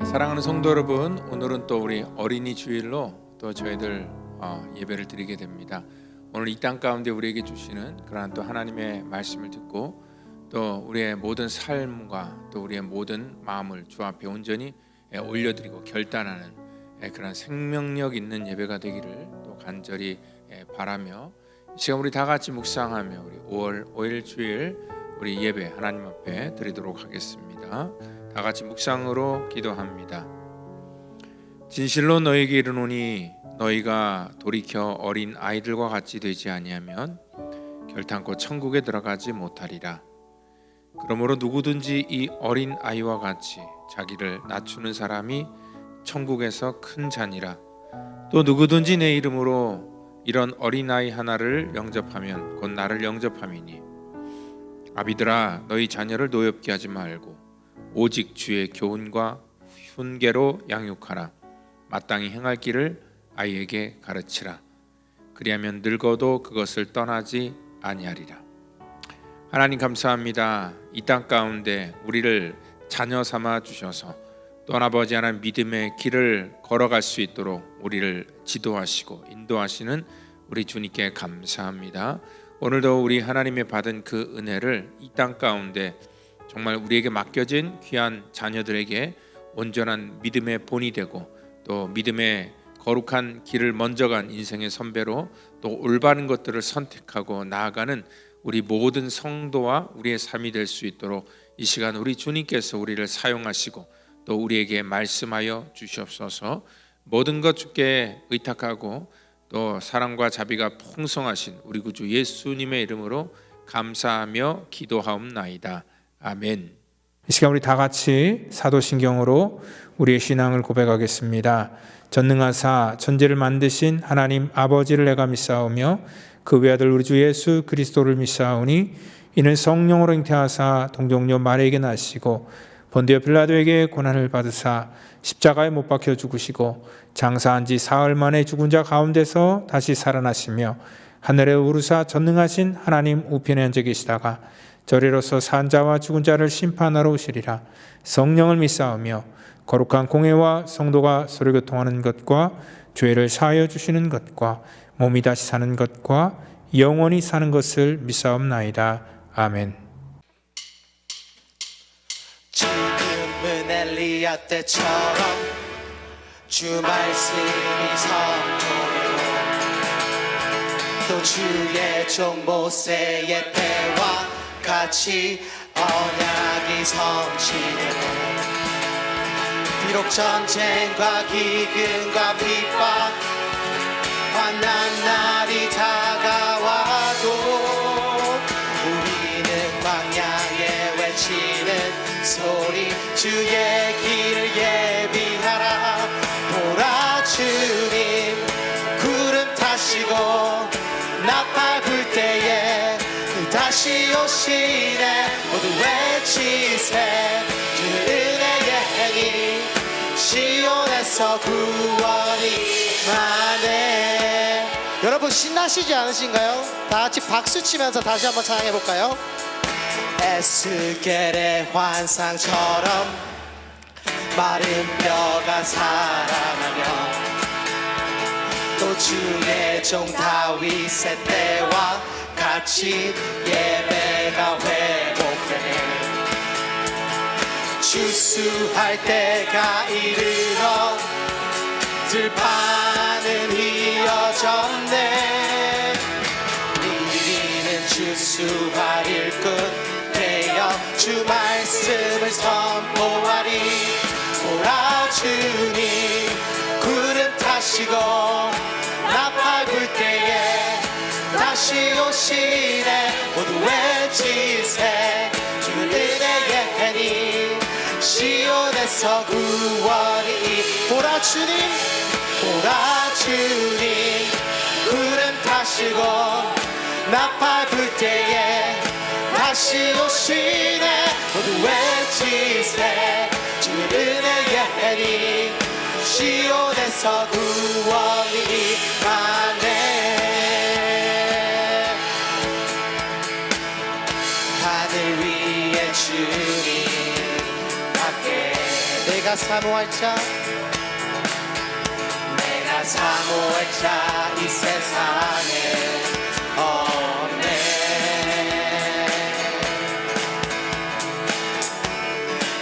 사랑하는 성도 여러분, 오늘은 또 우리 어린이 주일로 또 저희들 예배를 드리게 됩니다. 오늘 이 땅 가운데 우리에게 주시는 그러한 또 하나님의 말씀을 듣고 또 우리의 모든 삶과 또 우리의 모든 마음을 주 앞에 온전히 올려드리고 결단하는 그런 생명력 있는 예배가 되기를 또 간절히 바라며, 이 시간 우리 다 같이 묵상하며 우리 5월 5일 주일 우리 예배 하나님 앞에 드리도록 하겠습니다. 다 같이 묵상으로 기도합니다. 진실로 너에게 이르노니 너희가 돌이켜 어린 아이들과 같이 되지 아니하면 결탄코 천국에 들어가지 못하리라. 그러므로 누구든지 이 어린 아이와 같이 자기를 낮추는 사람이 천국에서 큰 자니라. 또 누구든지 내 이름으로 이런 어린 아이 하나를 영접하면 곧 나를 영접함이니. 아비들아, 너희 자녀를 노엽게 하지 말고 오직 주의 교훈과 훈계로 양육하라. 마땅히 행할 길을 아이에게 가르치라. 그리하면 늙어도 그것을 떠나지 아니하리라. 하나님 감사합니다. 이 땅 가운데 우리를 자녀 삼아 주셔서 떠나보지 않은 믿음의 길을 걸어갈 수 있도록 우리를 지도하시고 인도하시는 우리 주님께 감사합니다. 오늘도 우리 하나님의 받은 그 은혜를 이 땅 가운데 정말 우리에게 맡겨진 귀한 자녀들에게 온전한 믿음의 본이 되고 또 믿음의 거룩한 길을 먼저 간 인생의 선배로 또 올바른 것들을 선택하고 나아가는 우리 모든 성도와 우리의 삶이 될 수 있도록 이 시간 우리 주님께서 우리를 사용하시고 또 우리에게 말씀하여 주시옵소서. 모든 것 주께 의탁하고 또 사랑과 자비가 풍성하신 우리 구주 예수님의 이름으로 감사하며 기도하옵나이다. 아멘. 이 시간 우리 다 같이 사도신경으로 우리의 신앙을 고백하겠습니다. 전능하사 천지를 만드신 하나님 아버지를 내가 믿사오며 그 외아들 우리 주 예수 그리스도를 믿사오니 이는 성령으로 잉태하사 동정녀 마리아에게 나시고 본디오 빌라도에게 고난을 받으사 십자가에 못 박혀 죽으시고 장사한 지 사흘 만에 죽은 자 가운데서 다시 살아나시며 하늘에 오르사 전능하신 하나님 우편에 앉아 계시다가 저리로서 산 자와 죽은 자를 심판하러 오시리라. 성령을 믿사오며 거룩한 공회와 성도가 서로 교통하는 것과 죄를 사하여 주시는 것과 몸이 다시 사는 것과 영원히 사는 것을 믿사옵나이다. 아멘. 지금은 엘리야 때처럼 주 말씀이 선포되고 또 주의 종 모세의 때와 같이 언약이 성취되고 비록 전쟁과 기근과 핍박 환난 날이 다가와도 우리는 광야에 외치는 소리 주의 길을 예비하라. 보라 주님 구름 타시고 나팔 불 때에 다시 오시네. 모두 외치세 주는 은혜의 행이 시온에서 구원이 많네. 여러분 신나시지 않으신가요? 다 같이 박수 치면서 다시 한번 찬양해 볼까요? 에스겔의 환상처럼 마른 뼈가 살아나며 또 주의 종 다윗의 때와 같이 예배가 회복되네. 추수할 때가 이르러 들판은 휘어졌네. 우리는 추수할 일꾼 되어 주 말씀을 선포하리. 오라 주님 구름 타시고 나팔 불 때에 다시 오시네. 모두 외치세 주는 은혜의 시온에서 구원이 보라 주님 구름 타시고 나팔 불 때에 다시 오시네 모두 외치세 주의 은혜의 해니 시온에서 구원이 임하네 하늘 위에 주님 밖에 내가 사모할 자 이 세상에 없네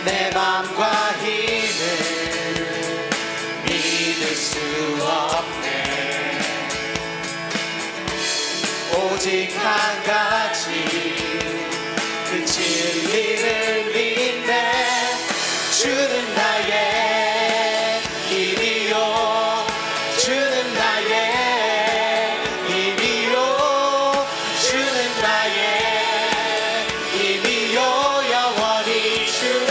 내 맘과 힘을 믿을 수 없네 오직 한 가지 그 진리를 믿네 주는 나의 힘이요 주는 나의 힘이요 주는 나의 힘이요 영원히 주를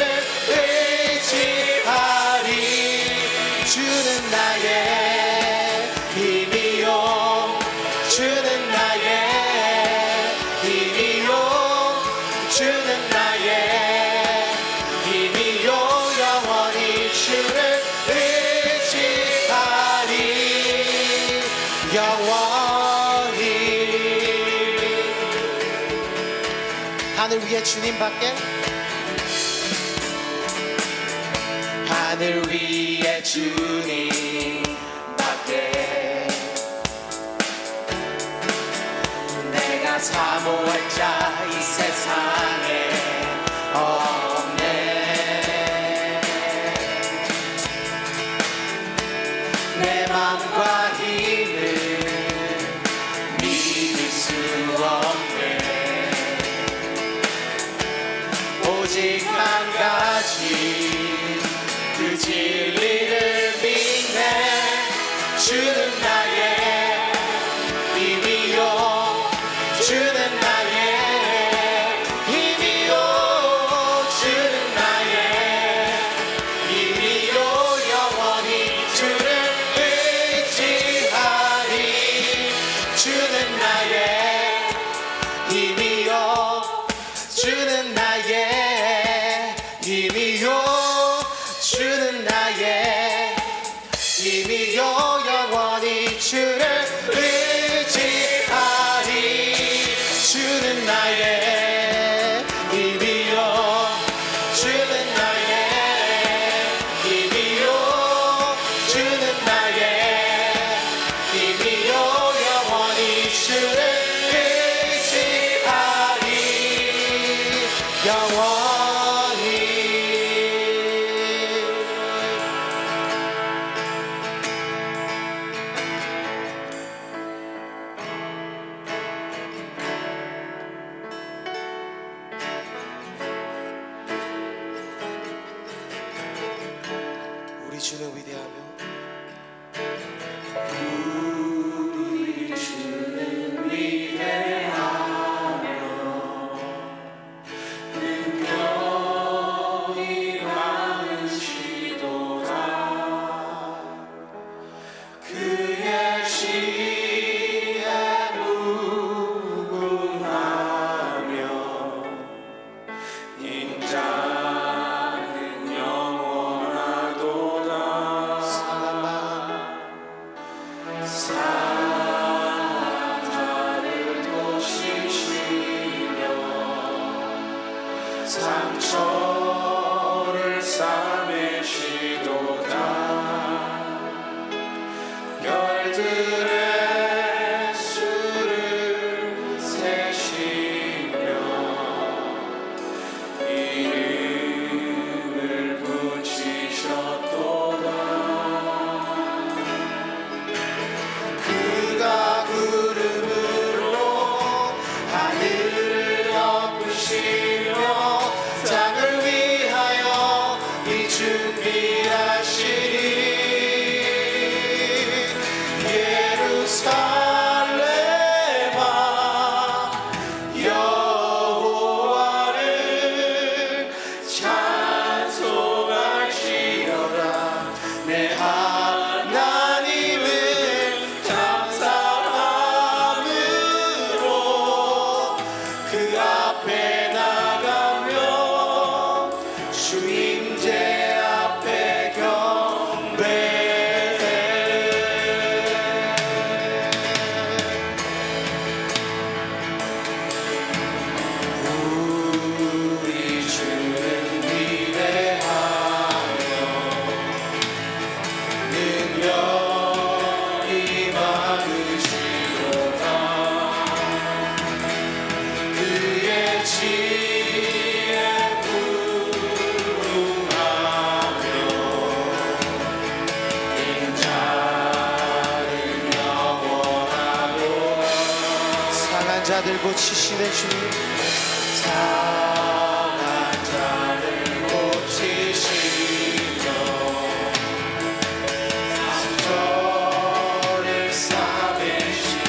의지하리 주는 나의 힘이요 주는 나의 힘이요 주는 나의 힘이요 영원히 주를 영원히 하늘 위에 주님밖에 하늘 위에 주님밖에 내가 사모할 자 이 세상에 없네 내 맘과 힘을 믿을 수 없네 오직 한 가지 그 진리를 믿네 주는 나의 힘이요 주는 나의 힘이요 주는 나의 힘이요 영원히 주를 주는 나의 힘이요 주는 나의 힘이요 주는 나의 힘이요 영원히 주를 의지하리 주는 나의 힘이요 주는 나의 힘이요 주는 나의 힘이요 주를 의지하리 영원히 우리 주는 위대하며 상처를 싸매시도다 별들의 수를 세시며 이름을 붙이셨도다 그가 구름으로 하늘을 덮으시며 땅을 위해 고치시는 주님 상한 자를 고치시며 상처를 싸매시도다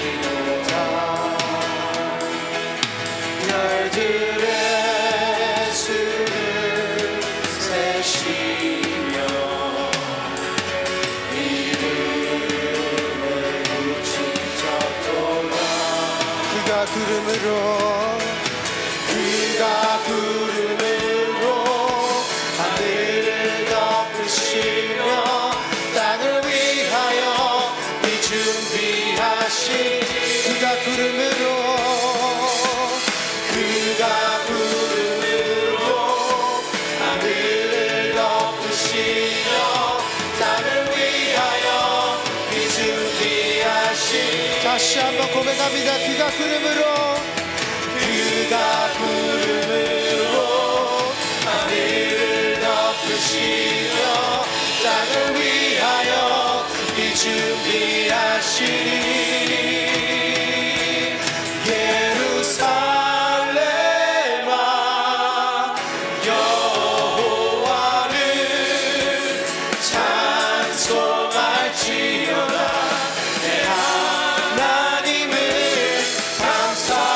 열들의 수를 세시며 이름을 붙이셨도다 그가 구름으로 하늘을 덮으시며 땅을 위하여 이 준비하신 그가 구름으로 하늘을 덮으시며 땅을 위하여 이 준비하신 다시 한번 고백합니다. 그가 구름으로 하늘을 덮으시며 땅을 위하여 이 준비하시니 예루살렘아 여호와를 찬송할지어다 내 하나님을 감사함으로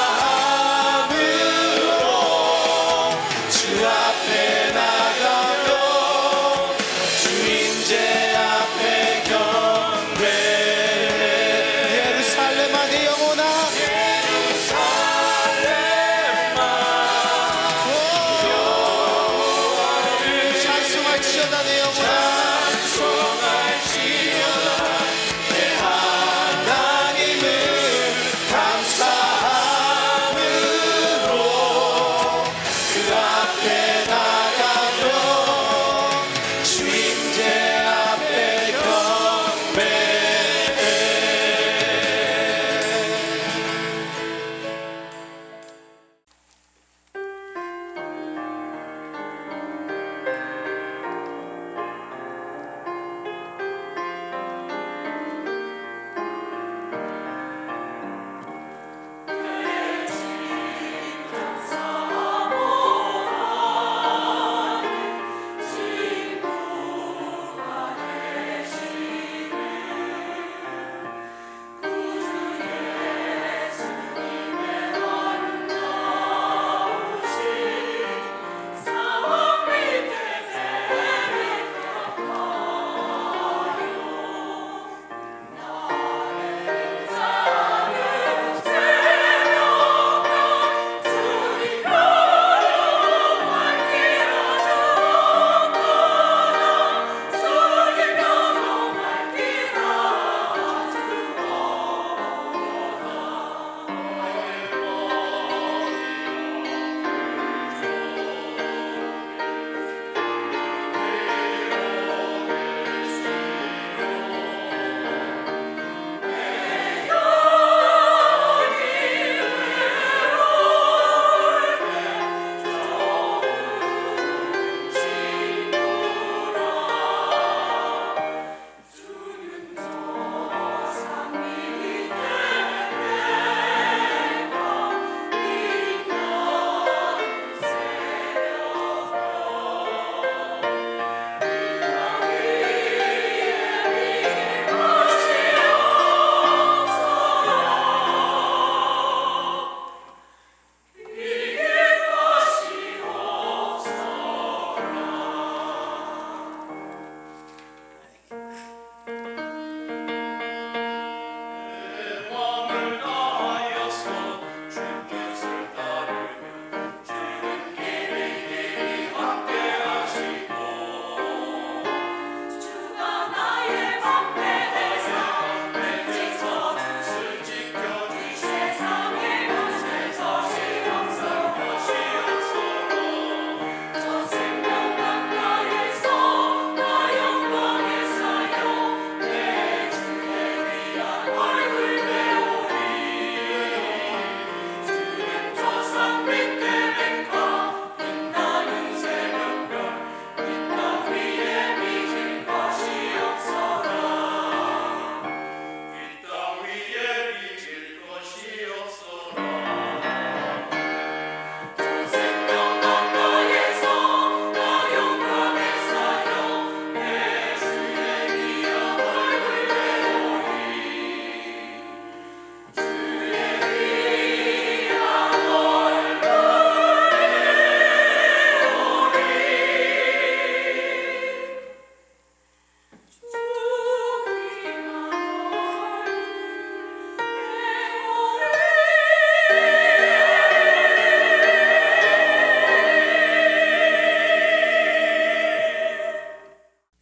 주 앞에 나가며 주인제 앞에 경배해 예루살렘아 내 영혼아 찬송할지어다 내 영혼아 내 하나님을 감사함으로 그 앞에 나가며 주인제 앞에 경배해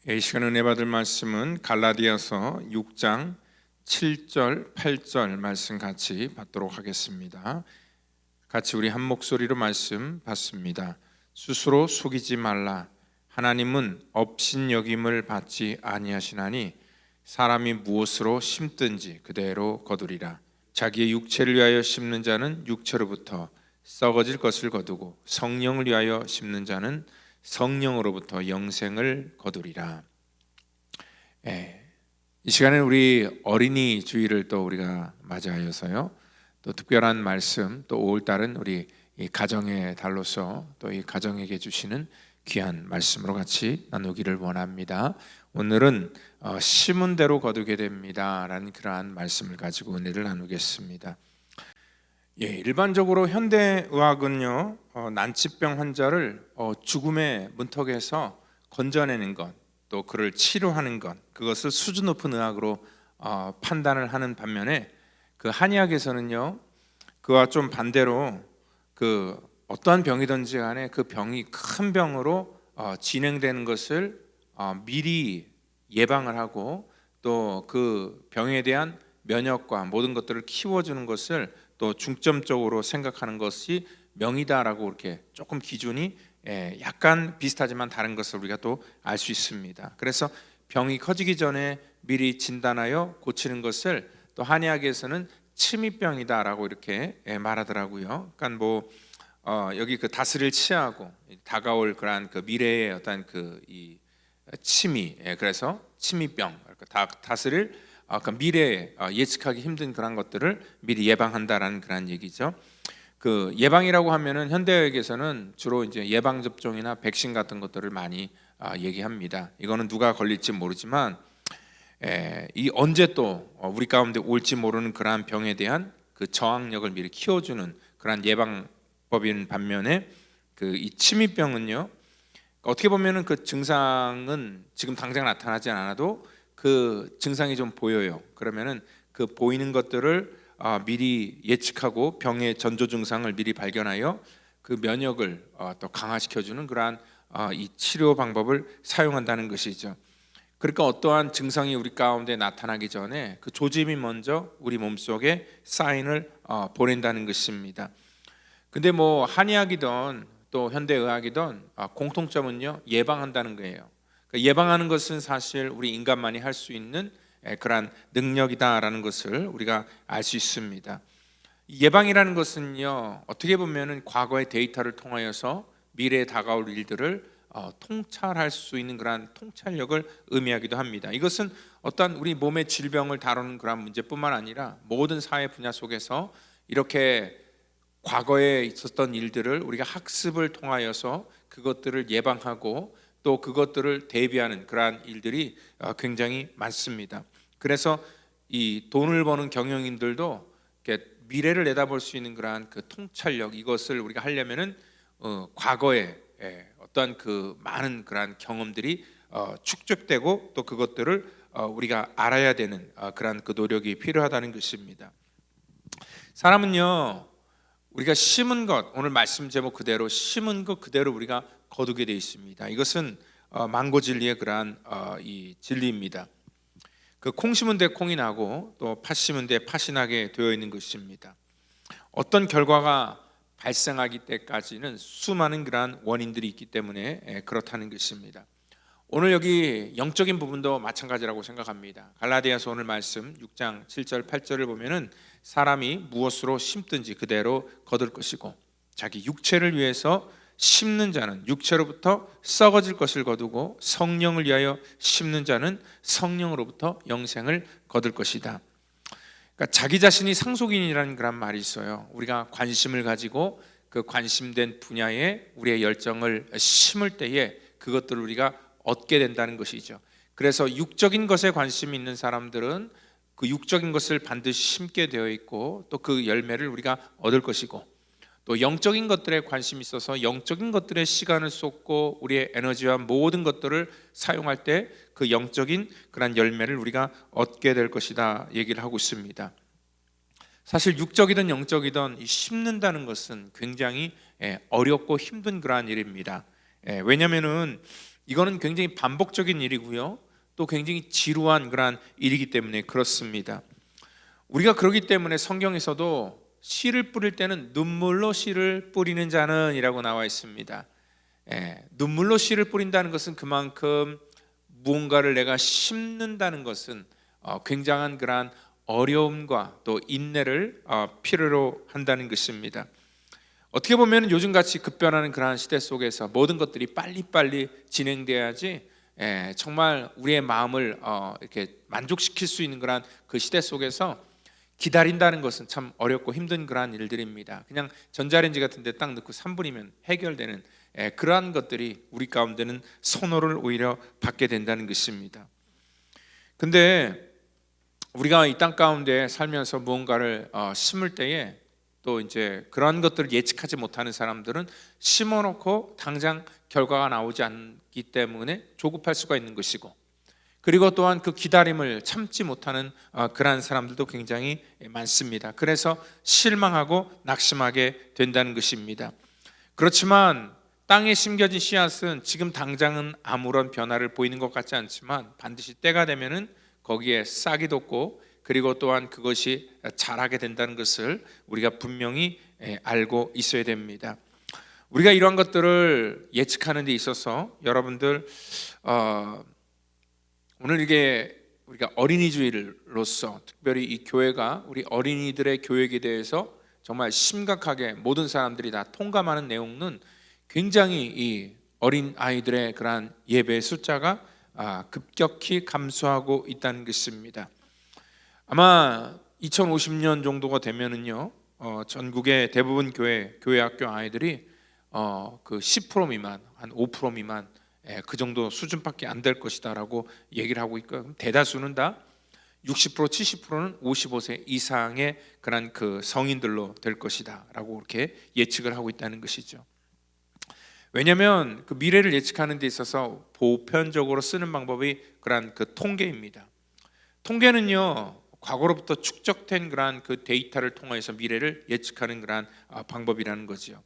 이 시간 은혜 받을 말씀은 갈라디아서 6장 7절 8절 말씀 같이 받도록 하겠습니다. 같이 우리 한 목소리로 말씀 받습니다. 스스로 속이지 말라. 하나님은 업신여김을 받지 아니하시나니 사람이 무엇으로 심든지 그대로 거두리라. 자기의 육체를 위하여 심는 자는 육체로부터 썩어질 것을 거두고 성령을 위하여 심는 자는 성령으로부터 영생을 거두리라. 이 시간에 우리 어린이 주일을 또 우리가 맞이하여서요, 또 특별한 말씀, 또 5월달은 우리 이 가정의 달로서 또 이 가정에게 주시는 귀한 말씀으로 같이 나누기를 원합니다. 오늘은 심은 대로 거두게 됩니다 라는 그러한 말씀을 가지고 은혜를 나누겠습니다. 일반적으로 현대의학은요, 난치병 환자를 죽음의 문턱에서 건져내는 것, 또 그를 치료하는 것, 그것을 수준 높은 의학으로 판단을 하는 반면에 그 한의학에서는요, 그와 좀 반대로 그 어떠한 병이든지 간에 그 병이 큰 병으로 진행되는 것을 미리 예방을 하고 또 그 병에 대한 면역과 모든 것들을 키워주는 것을 또 중점적으로 생각하는 것이 명이다라고 이렇게 조금 기준이 약간 비슷하지만 다른 것을 우리가 또 알 수 있습니다. 그래서 병이 커지기 전에 미리 진단하여 고치는 것을 또 한의학에서는 치미병이다라고 이렇게 말하더라고요. 그러니까 여기 그 다스릴 치하고 다가올 그러한 그 미래의 어떤 그 이 치미, 그래서 치미병, 다스릴 그 미래에 예측하기 힘든 그런 것들을 미리 예방한다라는 그런 얘기죠. 그 예방이라고 하면은 현대의학에서는 주로 이제 예방 접종이나 백신 같은 것들을 많이 얘기합니다. 이거는 누가 걸릴지 모르지만 이 언제 또 우리 가운데 올지 모르는 그러한 병에 대한 그 저항력을 미리 키워주는 그러한 예방법인 반면에 그 이 치미병은요, 어떻게 보면은 그 증상은 지금 당장 나타나지 않아도 그 증상이 좀 보여요. 그러면은 그 보이는 것들을 미리 예측하고 병의 전조 증상을 미리 발견하여 그 면역을 또 강화시켜주는 그러한 이 치료 방법을 사용한다는 것이죠. 그러니까 어떠한 증상이 우리 가운데 나타나기 전에 그 조짐이 먼저 우리 몸속에 사인을 보낸다는 것입니다. 근데 뭐 한의학이든 또 현대의학이든 공통점은요, 예방한다는 거예요. 그러니까 예방하는 것은 사실 우리 인간만이 할 수 있는 그러한 능력이다라는 것을 우리가 알 수 있습니다. 예방이라는 것은요, 어떻게 보면은 과거의 데이터를 통하여서 미래에 다가올 일들을 통찰할 수 있는 그러한 통찰력을 의미하기도 합니다. 이것은 어떤 우리 몸의 질병을 다루는 그런 문제뿐만 아니라 모든 사회 분야 속에서 이렇게 과거에 있었던 일들을 우리가 학습을 통하여서 그것들을 예방하고 또 그것들을 대비하는 그러한 일들이 굉장히 많습니다. 그래서 이 돈을 버는 경영인들도 이렇게 미래를 내다볼 수 있는 그러한 그 통찰력, 이것을 우리가 하려면은 과거에 어떤 그 많은 그러한 경험들이 축적되고 또 그것들을 우리가 알아야 되는 그러한 그 노력이 필요하다는 것입니다. 사람은요, 우리가 심은 것, 오늘 말씀 제목 그대로 심은 것 그대로 우리가 거두게 되어 있습니다. 이것은 망고 진리의 그러한 이 진리입니다. 그 콩 심은 데 콩이 나고 또 팥 심은 데 팥이 나게 되어 있는 것입니다. 어떤 결과가 발생하기 때까지는 수많은 그러한 원인들이 있기 때문에 그렇다는 것입니다. 오늘 여기 영적인 부분도 마찬가지라고 생각합니다. 갈라디아서 오늘 말씀 6장 7절 8절을 보면은 사람이 무엇으로 심든지 그대로 거둘 것이고 자기 육체를 위해서 심는 자는 육체로부터 썩어질 것을 거두고 성령을 위하여 심는 자는 성령으로부터 영생을 거둘 것이다. 그러니까 자기 자신이 상속인이라는 그런 말이 있어요. 우리가 관심을 가지고 그 관심된 분야에 우리의 열정을 심을 때에 그것들을 우리가 얻게 된다는 것이죠. 그래서 육적인 것에 관심이 있는 사람들은 그 육적인 것을 반드시 심게 되어 있고 또 그 열매를 우리가 얻을 것이고, 또 영적인 것들에 관심이 있어서 영적인 것들에 시간을 쏟고 우리의 에너지와 모든 것들을 사용할 때 그 영적인 그런 열매를 우리가 얻게 될 것이다 얘기를 하고 있습니다. 사실 육적이든 영적이든 심는다는 것은 굉장히 어렵고 힘든 그러한 일입니다. 왜냐하면은 이거는 굉장히 반복적인 일이고요. 또 굉장히 지루한 그러한 일이기 때문에 그렇습니다. 우리가 그러기 때문에 성경에서도 씨를 뿌릴 때는 눈물로 씨를 뿌리는 자는 이라고 나와 있습니다. 눈물로 씨를 뿌린다는 것은 그만큼 무언가를 내가 심는다는 것은 굉장한 그러한 어려움과 또 인내를 필요로 한다는 것입니다. 어떻게 보면 요즘같이 급변하는 그러한 시대 속에서 모든 것들이 빨리빨리 진행돼야지 정말 우리의 마음을 이렇게 만족시킬 수 있는 그러한 그 시대 속에서 기다린다는 것은 참 어렵고 힘든 그러한 일들입니다. 그냥 전자레인지 같은 데 딱 넣고 3분이면 해결되는 그러한 것들이 우리 가운데는 선호를 오히려 받게 된다는 것입니다. 근데 우리가 이 땅 가운데 살면서 무언가를 심을 때에 또 이제 그러한 것들을 예측하지 못하는 사람들은 심어놓고 당장 결과가 나오지 않기 때문에 조급할 수가 있는 것이고, 그리고 또한 그 기다림을 참지 못하는 그러한 사람들도 굉장히 많습니다. 그래서 실망하고 낙심하게 된다는 것입니다. 그렇지만 땅에 심겨진 씨앗은 지금 당장은 아무런 변화를 보이는 것 같지 않지만 반드시 때가 되면은 거기에 싹이 돋고 그리고 또한 그것이 자라게 된다는 것을 우리가 분명히 알고 있어야 됩니다. 우리가 이러한 것들을 예측하는 데 있어서 여러분들 오늘 이게 우리가 어린이 주일로서 특별히 이 교회가 우리 어린이들의 교육에 대해서 정말 심각하게 모든 사람들이 다 통감하는 내용은 굉장히 이 어린 아이들의 그러한 예배의 숫자가 급격히 감소하고 있다는 것입니다. 아마 2050년 정도가 되면은요, 전국의 대부분 교회 학교 아이들이 그 10% 미만, 한 5% 미만 그 정도 수준밖에 안 될 것이다라고 얘기를 하고 있고요. 그럼 대다수는 다 60%, 70%는 55세 이상의 그런 그 성인들로 될 것이다라고 이렇게 예측을 하고 있다는 것이죠. 왜냐하면 그 미래를 예측하는 데 있어서 보편적으로 쓰는 방법이 그런 그 통계입니다. 통계는요, 과거로부터 축적된 그러한 그 데이터를 통해서 미래를 예측하는 그러한 방법이라는 거죠.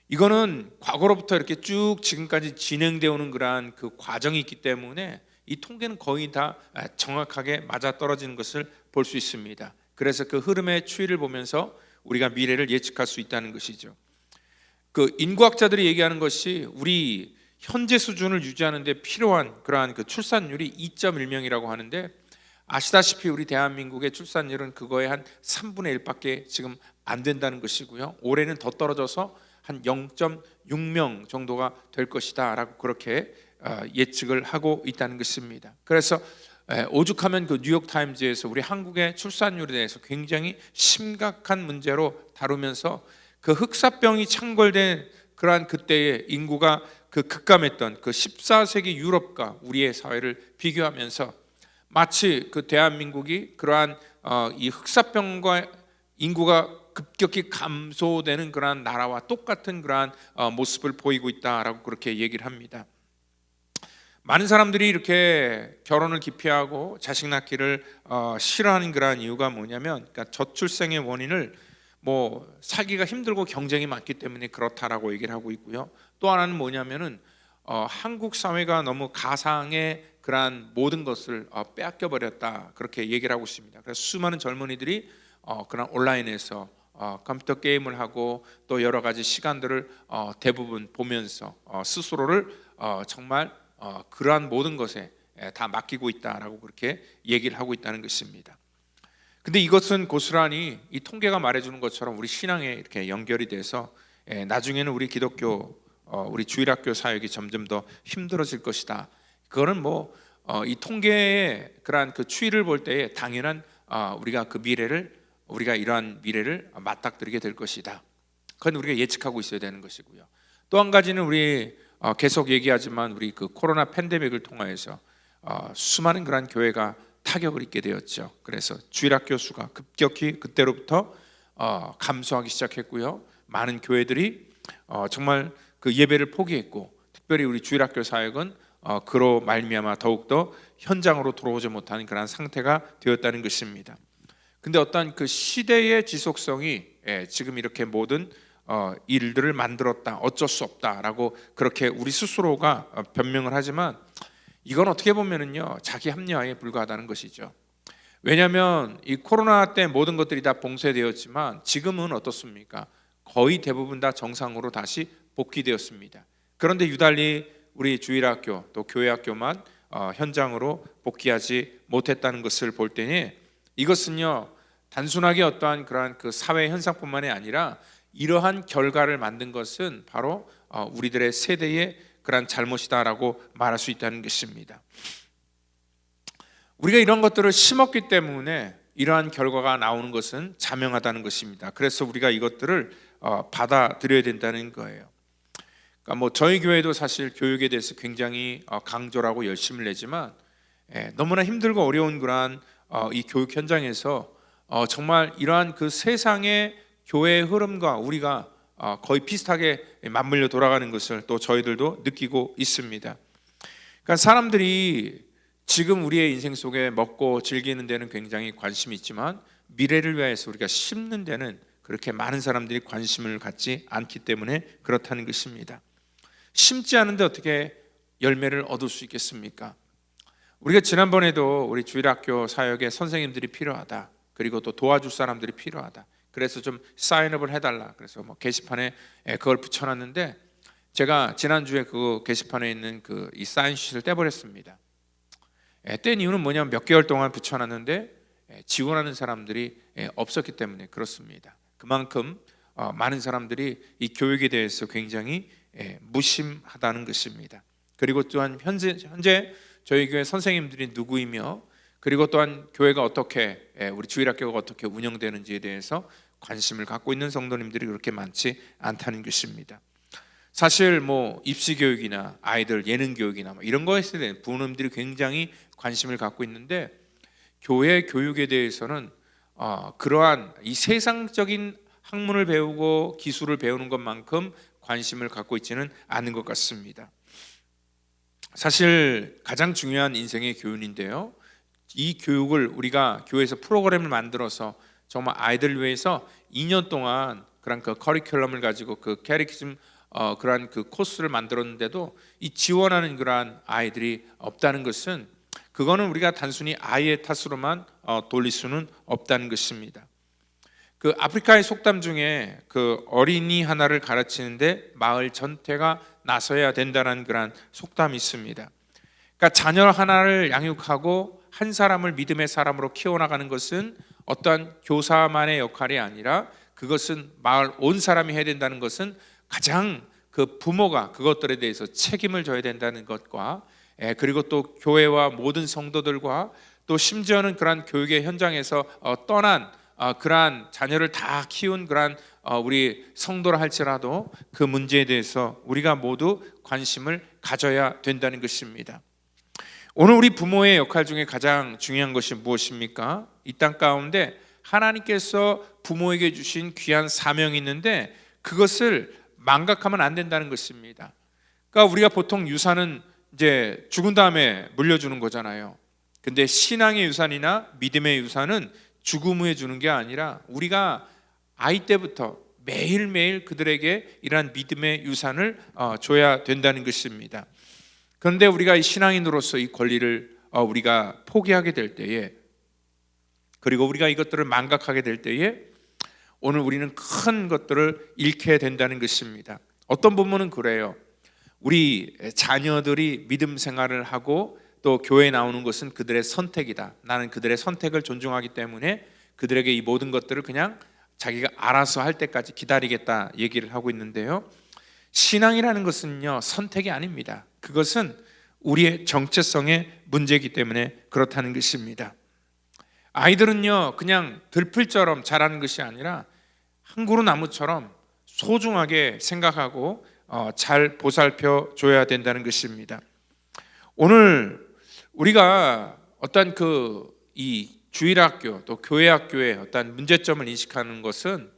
이거는 과거로부터 이렇게 쭉 지금까지 진행되어 오는 그러한 그 과정이 있기 때문에 이 통계는 거의 다 정확하게 맞아떨어지는 것을 볼 수 있습니다. 그래서 그 흐름의 추이를 보면서 우리가 미래를 예측할 수 있다는 것이죠. 그 인구학자들이 얘기하는 것이 우리 현재 수준을 유지하는 데 필요한 그러한 그 출산율이 2.1명이라고 하는데, 아시다시피 우리 대한민국의 출산율은 그거의 한 3분의 1밖에 지금 안 된다는 것이고요. 올해는 더 떨어져서 한 0.6명 정도가 될 것이다 라고 그렇게 예측을 하고 있다는 것입니다. 그래서 오죽하면 그 뉴욕타임즈에서 우리 한국의 출산율에 대해서 굉장히 심각한 문제로 다루면서 그 흑사병이 창궐된 그러한 그때의 인구가 그 급감했던 그 14세기 유럽과 우리의 사회를 비교하면서 마치 그 대한민국이 그러한 이 흑사병과 인구가 급격히 감소되는 그러한 나라와 똑같은 그러한 모습을 보이고 있다라고 그렇게 얘기를 합니다. 많은 사람들이 이렇게 결혼을 기피하고 자식 낳기를 싫어하는 그러한 이유가 뭐냐면, 그러니까 저출생의 원인을 뭐 살기가 힘들고 경쟁이 많기 때문에 그렇다라고 얘기를 하고 있고요. 또 하나는 뭐냐면은 한국 사회가 너무 가상의 그러한 모든 것을 빼앗겨 버렸다 그렇게 얘기를 하고 있습니다. 그래서 수많은 젊은이들이 그런 온라인에서 컴퓨터 게임을 하고 또 여러 가지 시간들을 대부분 보면서 스스로를 정말 그러한 모든 것에 다 맡기고 있다라고 그렇게 얘기를 하고 있다는 것입니다. 근데 이것은 고스란히 이 통계가 말해주는 것처럼 우리 신앙에 이렇게 연결이 돼서 나중에는 우리 기독교 우리 주일학교 사역이 점점 더 힘들어질 것이다. 그거는 뭐 이 통계의 그러한 그 추이를 볼 때에 당연한 우리가 그 미래를 우리가 이러한 미래를 맞닥뜨리게 될 것이다. 그건 우리가 예측하고 있어야 되는 것이고요. 또 한 가지는 우리 계속 얘기하지만 우리 그 코로나 팬데믹을 통해서 수많은 그러한 교회가 타격을 입게 되었죠. 그래서 주일학교 수가 급격히 그때로부터 감소하기 시작했고요. 많은 교회들이 정말 그 예배를 포기했고, 특별히 우리 주일학교 사역은 그로 말미암아 더욱더 현장으로 들어오지 못하는 그런 상태가 되었다는 것입니다. 근데 어떤 그 시대의 지속성이 지금 이렇게 모든 일들을 만들었다, 어쩔 수 없다라고 그렇게 우리 스스로가 변명을 하지만 이건 어떻게 보면은요 자기 합리화에 불과하다는 것이죠. 왜냐하면 이 코로나 때 모든 것들이 다 봉쇄되었지만 지금은 어떻습니까? 거의 대부분 다 정상으로 다시 복귀되었습니다. 그런데 유달리 우리 주일학교 또 교회학교만 현장으로 복귀하지 못했다는 것을 볼 때니 이것은요 단순하게 어떠한 그러한 그 사회 현상뿐만이 아니라 이러한 결과를 만든 것은 바로 우리들의 세대의 그러한 잘못이다라고 말할 수 있다는 것입니다. 우리가 이런 것들을 심었기 때문에 이러한 결과가 나오는 것은 자명하다는 것입니다. 그래서 우리가 이것들을 받아들여야 된다는 거예요. 그러니까 뭐 저희 교회도 사실 교육에 대해서 굉장히 강조하고 열심을 내지만 너무나 힘들고 어려운 그러한 이 교육 현장에서 정말 이러한 그 세상의 교회의 흐름과 우리가 거의 비슷하게 맞물려 돌아가는 것을 또 저희들도 느끼고 있습니다. 그러니까 사람들이 지금 우리의 인생 속에 먹고 즐기는 데는 굉장히 관심이 있지만 미래를 위해서 우리가 심는 데는 그렇게 많은 사람들이 관심을 갖지 않기 때문에 그렇다는 것입니다. 심지 않은데 어떻게 열매를 얻을 수 있겠습니까? 우리가 지난번에도 우리 주일학교 사역에 선생님들이 필요하다, 그리고 또 도와줄 사람들이 필요하다, 그래서 좀 사인업을 해달라, 그래서 뭐 게시판에 그걸 붙여놨는데 제가 지난주에 그 게시판에 있는 그 이 사인시트를 떼버렸습니다. 뗀 이유는 뭐냐면 몇 개월 동안 붙여놨는데 지원하는 사람들이 없었기 때문에 그렇습니다. 그만큼 많은 사람들이 이 교육에 대해서 굉장히 무심하다는 것입니다. 그리고 또한 현재 저희 교회 선생님들이 누구이며 그리고 또한 교회가 어떻게 우리 주일학교가 어떻게 운영되는지에 대해서 관심을 갖고 있는 성도님들이 그렇게 많지 않다는 것입니다. 사실 뭐 입시 교육이나 아이들 예능 교육이나 뭐 이런 거에 대해 부모님들이 굉장히 관심을 갖고 있는데 교회 교육에 대해서는 그러한 이 세상적인 학문을 배우고 기술을 배우는 것만큼 관심을 갖고 있지는 않은 것 같습니다. 사실 가장 중요한 인생의 교훈인데요, 이 교육을 우리가 교회에서 프로그램을 만들어서 정말 아이들을 위해서 2년 동안 그런 그 커리큘럼을 가지고 그 캐리키즘 그러한 그 코스를 만들었는데도 이 지원하는 그러한 아이들이 없다는 것은 그거는 우리가 단순히 아이의 탓으로만 돌릴 수는 없다는 것입니다. 그 아프리카의 속담 중에 그 어린이 하나를 가르치는데 마을 전체가 나서야 된다는 그런 속담이 있습니다. 그러니까 자녀 하나를 양육하고 한 사람을 믿음의 사람으로 키워나가는 것은 어떠한 교사만의 역할이 아니라 그것은 마을 온 사람이 해야 된다는 것은 가장 그 부모가 그것들에 대해서 책임을 져야 된다는 것과 그리고 또 교회와 모든 성도들과 또 심지어는 그러한 교육의 현장에서 떠난 그러한 자녀를 다 키운 그러한 우리 성도라 할지라도 그 문제에 대해서 우리가 모두 관심을 가져야 된다는 것입니다. 오늘 우리 부모의 역할 중에 가장 중요한 것이 무엇입니까? 이 땅 가운데 하나님께서 부모에게 주신 귀한 사명이 있는데 그것을 망각하면 안 된다는 것입니다. 그러니까 우리가 보통 유산은 이제 죽은 다음에 물려주는 거잖아요. 근데 신앙의 유산이나 믿음의 유산은 죽음 후에 주는 게 아니라 우리가 아이 때부터 매일매일 그들에게 이러한 믿음의 유산을 줘야 된다는 것입니다. 그런데 우리가 이 신앙인으로서 이 권리를 우리가 포기하게 될 때에, 그리고 우리가 이것들을 망각하게 될 때에 오늘 우리는 큰 것들을 잃게 된다는 것입니다. 어떤 부분은 그래요. 우리 자녀들이 믿음 생활을 하고 또 교회에 나오는 것은 그들의 선택이다. 나는 그들의 선택을 존중하기 때문에 그들에게 이 모든 것들을 그냥 자기가 알아서 할 때까지 기다리겠다 얘기를 하고 있는데요, 신앙이라는 것은요 선택이 아닙니다. 그것은 우리의 정체성의 문제이기 때문에 그렇다는 것입니다. 아이들은요 그냥 들풀처럼 자라는 것이 아니라 한 그루 나무처럼 소중하게 생각하고 잘 보살펴 줘야 된다는 것입니다. 오늘 우리가 어떤 이 주일학교 또 교회학교의 어떤 문제점을 인식하는 것은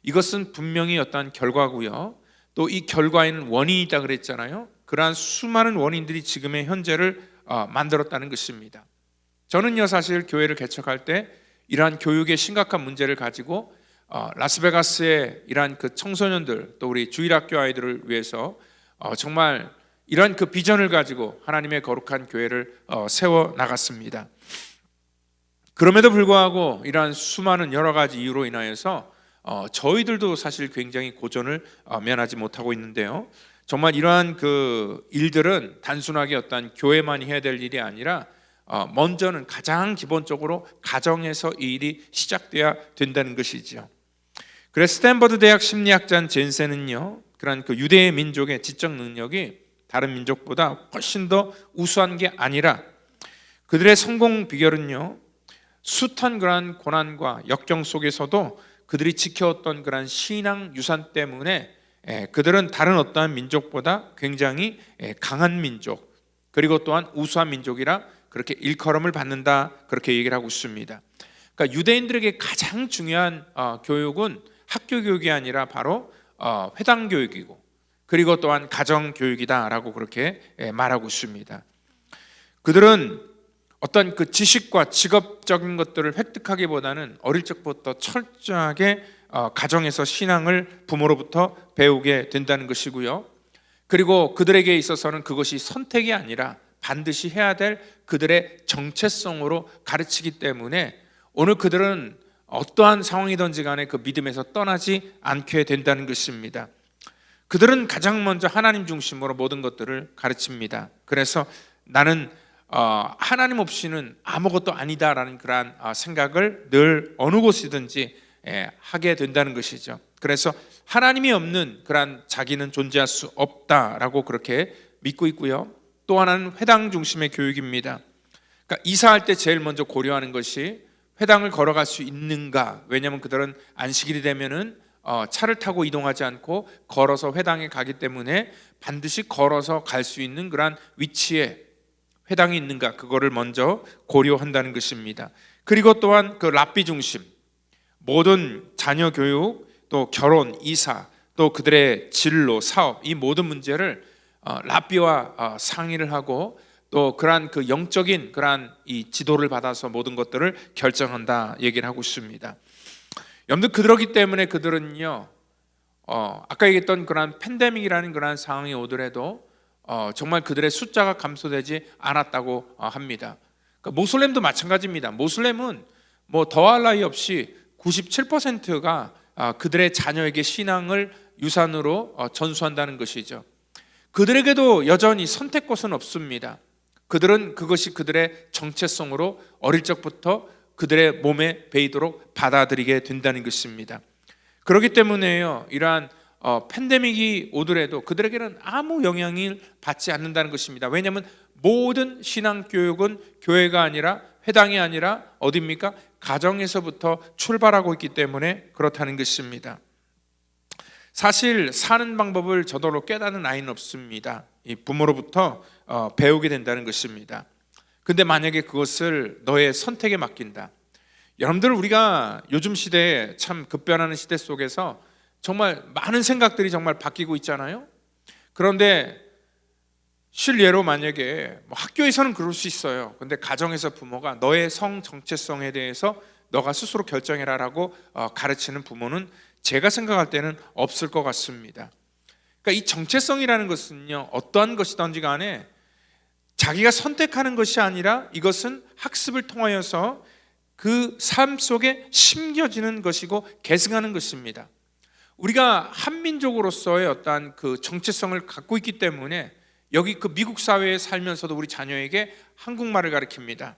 이것은 분명히 어떤 결과고요, 또 이 결과에는 원인이 있다 그랬잖아요. 그러한 수많은 원인들이 지금의 현재를 만들었다는 것입니다. 저는요 사실 교회를 개척할 때 이러한 교육의 심각한 문제를 가지고 라스베가스의 이러한 그 청소년들 또 우리 주일학교 아이들을 위해서 정말 이러한 그 비전을 가지고 하나님의 거룩한 교회를 세워 나갔습니다. 그럼에도 불구하고 이러한 수많은 여러 가지 이유로 인하여서 저희들도 사실 굉장히 고전을 면하지 못하고 있는데요. 정말 이러한 그 일들은 단순하게 어떤 교회만이 해야 될 일이 아니라 먼저는 가장 기본적으로 가정에서 이 일이 시작돼야 된다는 것이죠. 그래서 스탠퍼드 대학 심리학자 젠센은요, 그런 그 유대 민족의 지적 능력이 다른 민족보다 훨씬 더 우수한 게 아니라 그들의 성공 비결은요, 숱한 그러한 고난과 역경 속에서도 그들이 지켜왔던 그러한 신앙 유산 때문에 그들은 다른 어떠한 민족보다 굉장히 강한 민족, 그리고 또한 우수한 민족이라 그렇게 일컬음을 받는다, 그렇게 얘기를 하고 있습니다. 그러니까 유대인들에게 가장 중요한 교육은 학교 교육이 아니라 바로 회당 교육이고, 그리고 또한 가정 교육이다라고 그렇게 말하고 있습니다. 그들은 어떤 그 지식과 직업적인 것들을 획득하기보다는 어릴 적부터 철저하게 가정에서 신앙을 부모로부터 배우게 된다는 것이고요. 그리고 그들에게 있어서는 그것이 선택이 아니라 반드시 해야 될 그들의 정체성으로 가르치기 때문에 오늘 그들은 어떠한 상황이든지 간에 그 믿음에서 떠나지 않게 된다는 것입니다. 그들은 가장 먼저 하나님 중심으로 모든 것들을 가르칩니다. 그래서 나는 하나님 없이는 아무것도 아니다라는 그러한 생각을 늘 어느 곳이든지 하게 된다는 것이죠. 그래서 하나님이 없는 그러한 자기는 존재할 수 없다라고 그렇게 믿고 있고요. 또 하나는 회당 중심의 교육입니다. 그러니까 이사할 때 제일 먼저 고려하는 것이 회당을 걸어갈 수 있는가. 왜냐하면 그들은 안식일이 되면은 차를 타고 이동하지 않고 걸어서 회당에 가기 때문에 반드시 걸어서 갈 수 있는 그러한 위치에 회당이 있는가, 그거를 먼저 고려한다는 것입니다. 그리고 또한 그 랍비 중심, 모든 자녀 교육, 또 결혼, 이사, 또 그들의 진로, 사업, 이 모든 문제를 랍비와 상의를 하고 또 그러한 그 영적인 그러한 이 지도를 받아서 모든 것들을 결정한다 얘기를 하고 있습니다. 여러분들, 그러기 때문에 그들은요, 아까 얘기했던 그러한 팬데믹이라는 그러한 상황이 오더라도 정말 그들의 숫자가 감소되지 않았다고 합니다. 그러니까 모슬렘도 마찬가지입니다. 모슬렘은 뭐 더할 나위 없이 97%가 그들의 자녀에게 신앙을 유산으로 전수한다는 것이죠. 그들에게도 여전히 선택권은 없습니다. 그들은 그것이 그들의 정체성으로 어릴 적부터 그들의 몸에 배이도록 받아들이게 된다는 것입니다. 그렇기 때문에요, 이러한 팬데믹이 오더라도 그들에게는 아무 영향을 받지 않는다는 것입니다. 왜냐하면 모든 신앙교육은 교회가 아니라, 회당이 아니라 어디입니까? 가정에서부터 출발하고 있기 때문에 그렇다는 것입니다. 사실 사는 방법을 저절로 깨닫는 아이는 없습니다. 이 부모로부터 배우게 된다는 것입니다. 근데 만약에 그것을 너의 선택에 맡긴다. 여러분들, 우리가 요즘 시대에 참 급변하는 시대 속에서 정말 많은 생각들이 정말 바뀌고 있잖아요. 그런데 실례로 만약에 학교에서는 그럴 수 있어요. 근데 가정에서 부모가 너의 성 정체성에 대해서 너가 스스로 결정해라라고 가르치는 부모는 제가 생각할 때는 없을 것 같습니다. 그러니까 이 정체성이라는 것은요, 어떠한 것이든지 간에 자기가 선택하는 것이 아니라 이것은 학습을 통하여서 그 삶 속에 심겨지는 것이고 계승하는 것입니다. 우리가 한민족으로서의 어떠한 그 정체성을 갖고 있기 때문에 여기 그 미국 사회에 살면서도 우리 자녀에게 한국말을 가르칩니다.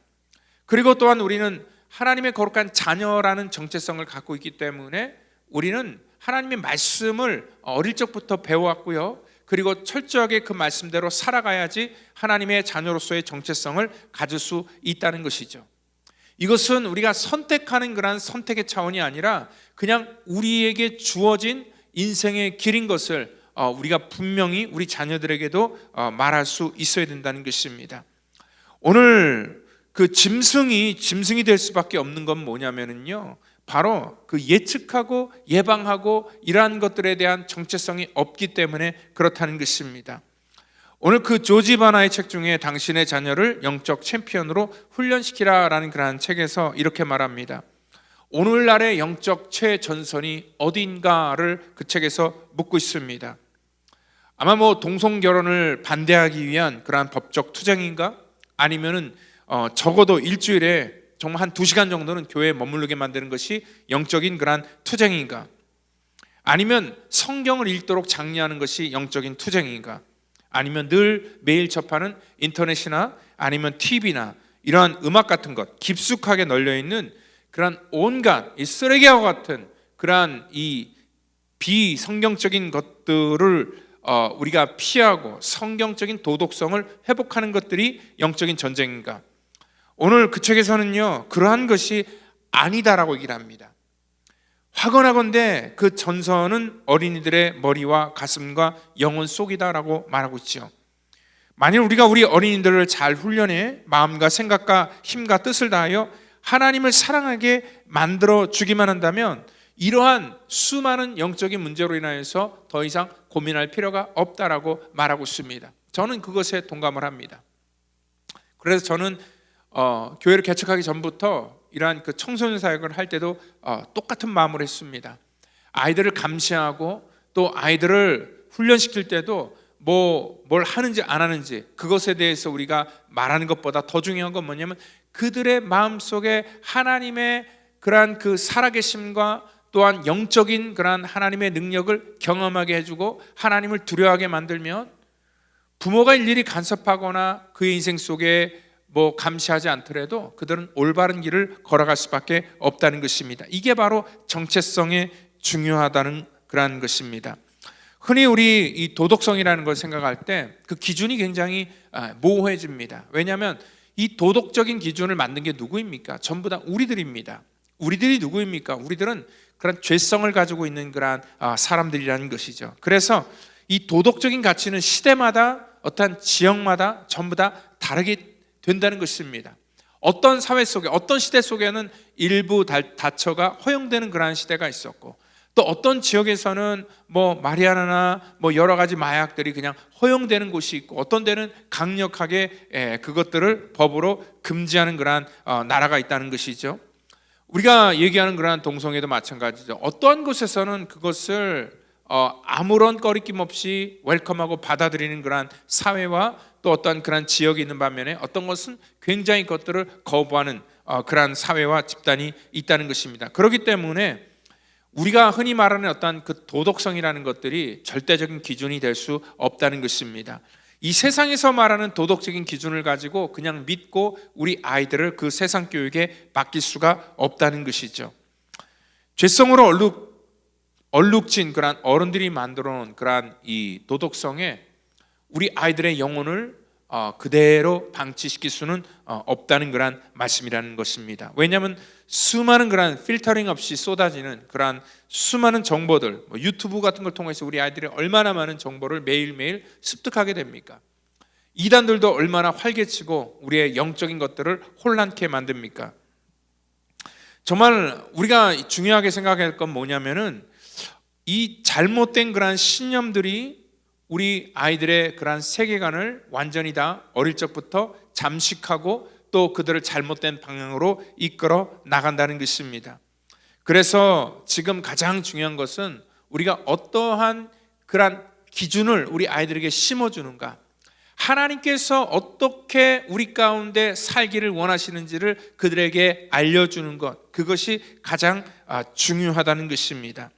그리고 또한 우리는 하나님의 거룩한 자녀라는 정체성을 갖고 있기 때문에 우리는 하나님의 말씀을 어릴 적부터 배워왔고요. 그리고 철저하게 그 말씀대로 살아가야지 하나님의 자녀로서의 정체성을 가질 수 있다는 것이죠. 이것은 우리가 선택하는 그런 선택의 차원이 아니라 그냥 우리에게 주어진 인생의 길인 것을 우리가 분명히 우리 자녀들에게도 말할 수 있어야 된다는 것입니다. 오늘 그 짐승이 될 수밖에 없는 건 뭐냐면요, 바로 그 예측하고 예방하고 이러한 것들에 대한 정체성이 없기 때문에 그렇다는 것입니다. 오늘 그 조지 바나의 책 중에 당신의 자녀를 영적 챔피언으로 훈련시키라라는 그러한 책에서 이렇게 말합니다. 오늘날의 영적 최전선이 어딘가를 그 책에서 묻고 있습니다. 아마 동성 결혼을 반대하기 위한 그러한 법적 투쟁인가? 아니면은 적어도 일주일에 정말 한 2시간 정도는 교회에 머무르게 만드는 것이 영적인 그러한 투쟁인가? 아니면 성경을 읽도록 장려하는 것이 영적인 투쟁인가? 아니면 늘 매일 접하는 인터넷이나 아니면 TV나 이러한 음악 같은 것, 깊숙하게 널려있는 그러한 온갖 이 쓰레기와 같은 그러한 이 비성경적인 것들을 우리가 피하고 성경적인 도덕성을 회복하는 것들이 영적인 전쟁인가? 오늘 그 책에서는요, 그러한 것이 아니다라고 얘기를 합니다. 확언하건대 그 전선은 어린이들의 머리와 가슴과 영혼 속이다라고 말하고 있죠. 만일 우리가 우리 어린이들을 잘 훈련해 마음과 생각과 힘과 뜻을 다하여 하나님을 사랑하게 만들어 주기만 한다면 이러한 수많은 영적인 문제로 인하여서 더 이상 고민할 필요가 없다라고 말하고 있습니다. 저는 그것에 동감을 합니다. 그래서 저는 교회를 개척하기 전부터 이러한 그 청소년 사역을 할 때도 똑같은 마음으로 했습니다. 아이들을 감시하고 또 아이들을 훈련시킬 때도 뭘 하는지 안 하는지 그것에 대해서 우리가 말하는 것보다 더 중요한 건 뭐냐면 그들의 마음속에 하나님의 그러한 그 살아계심과 또한 영적인 그러한 하나님의 능력을 경험하게 해주고 하나님을 두려워하게 만들면 부모가 일일이 간섭하거나 그의 인생 속에 감시하지 않더라도 그들은 올바른 길을 걸어갈 수밖에 없다는 것입니다. 이게 바로 정체성에 중요하다는 그러한 것입니다. 흔히 우리 이 도덕성이라는 걸 생각할 때 그 기준이 굉장히 모호해집니다. 왜냐하면 이 도덕적인 기준을 만든 게 누구입니까? 전부 다 우리들입니다. 우리들이 누구입니까? 우리들은 그런 죄성을 가지고 있는 그런 사람들이라는 것이죠. 그래서 이 도덕적인 가치는 시대마다 어떤 지역마다 전부 다 다르게 된다는 것입니다. 어떤 사회 속에 어떤 시대 속에는 일부 다처가 허용되는 그러한 시대가 있었고 또 어떤 지역에서는 마리아나나 여러 가지 마약들이 그냥 허용되는 곳이 있고 어떤 데는 강력하게 그것들을 법으로 금지하는 그러한 나라가 있다는 것이죠. 우리가 얘기하는 그러한 동성애도 마찬가지죠. 어떠한 곳에서는 그것을 아무런 꺼리낌 없이 웰컴하고 받아들이는 그러한 사회와 또 어떤 그러한 지역이 있는 반면에 어떤 것은 굉장히 그것들을 거부하는 그러한 사회와 집단이 있다는 것입니다. 그렇기 때문에 우리가 흔히 말하는 어떤 그 도덕성이라는 것들이 절대적인 기준이 될 수 없다는 것입니다. 이 세상에서 말하는 도덕적인 기준을 가지고 그냥 믿고 우리 아이들을 그 세상 교육에 맡길 수가 없다는 것이죠. 죄성으로 얼룩진 그런 어른들이 만들어 놓은 그러한 이 도덕성에 우리 아이들의 영혼을 그대로 방치시킬 수는 없다는 그런 말씀이라는 것입니다. 왜냐하면 수많은 그런 필터링 없이 쏟아지는 그런 수많은 정보들, 유튜브 같은 걸 통해서 우리 아이들이 얼마나 많은 정보를 매일매일 습득하게 됩니까? 이단들도 얼마나 활개치고 우리의 영적인 것들을 혼란케 만듭니까? 정말 우리가 중요하게 생각할 건 뭐냐면은 이 잘못된 그런 신념들이 우리 아이들의 그런 세계관을 완전히 다 어릴 적부터 잠식하고 또 그들을 잘못된 방향으로 이끌어 나간다는 것입니다. 그래서 지금 가장 중요한 것은 우리가 어떠한 그런 기준을 우리 아이들에게 심어주는가, 하나님께서 어떻게 우리 가운데 살기를 원하시는지를 그들에게 알려주는 것, 그것이 가장 중요하다는 것입니다.